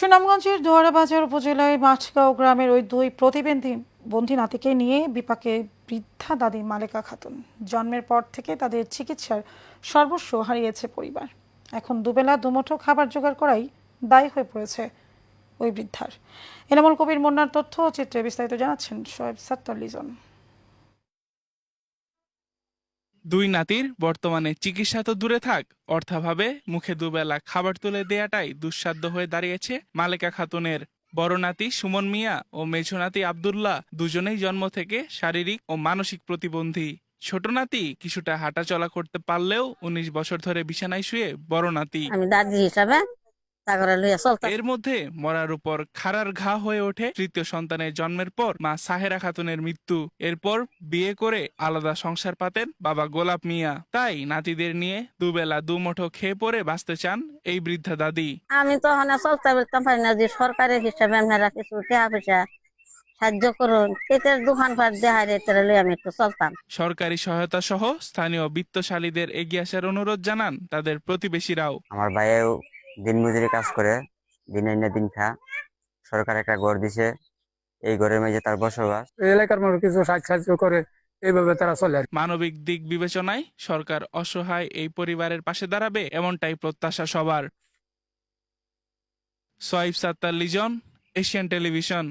সুনামগঞ্জের দোয়ারাবাজার উপজেলায় মাঠগাঁও গ্রামের ওই দুই প্রতিবন্ধী নাতিকে নিয়ে বিপাকে বৃদ্ধা দাদি মালেকা খাতুন। জন্মের পর থেকে তাদের চিকিৎসার সর্বস্ব হারিয়েছে পরিবার। এখন দুবেলা দুমুঠো খাবার জোগাড় করাই দায় হয়ে পড়েছে ওই বৃদ্ধার। এনামুল কবির মুন্নার তথ্য ও চিত্রে বিস্তারিত জানাচ্ছেন শোয়েব সাত্তার লিজন। দুই নাতির বর্তমানে চিকিৎসা তো দূরে থাক, অর্থাভাবে মুখে দুবেলা খাবার তুলে দেয়াটাই দুঃসাধ্য হয়ে দাঁড়িয়েছে মালেকা খাতুনের। বড় নাতি সুমন মিয়া ও মেঝো নাতি আব্দুল্লাহ দুজনেই জন্ম থেকে শারীরিক ও মানসিক প্রতিবন্ধী। ছোট নাতি কিছুটা হাঁটাচলা করতে পারলেও ১৯ বছর ধরে বিছানায় শুয়ে বড় নাতি। আমি দাদি হিসাবে এর মধ্যে মরার উপর খাড়ার ঘা হয়ে ওঠে তৃতীয় সন্তানের জন্মের পর মা সাহেরা খাতুনের মৃত্যু। এরপর বিয়ে করে আলাদা সংসার পাতেন বাবা গোলাপ মিয়া। তাই নাতিদের নিয়ে দুবেলা দুমুঠো খেয়ে পরে বাঁচতে চান এই বৃদ্ধা দাদি। আমি তো চলতে পারতাম পারি না, যে সরকারের হিসাবে আপনারা কিছু টাকা পয়সা সাহায্য করুন, পেটের দোকানপাট দেখায় রেতে আমি একটু চলতাম। সরকারি সহায়তা সহ স্থানীয় বিত্তশালীদের এগিয়ে আসার অনুরোধ জানান তাদের প্রতিবেশীরাও। আমার ভাইও দিনমজুরি কাজ করে, দিন এনে দিন খা। সরকার একটা ঘর দিছে, এই ঘরের মাঝে তার বসবাস। এলাকার মানুষ কিছু সাহায্য করে, এইভাবে তারা চলে। মানবিক দিক বিবেচনায় সরকার অসহায় এই পরিবারের পাশে দাঁড়াবে, এমনটাই প্রত্যাশা সবার। Shoaib Sattar Lijon, Asian television.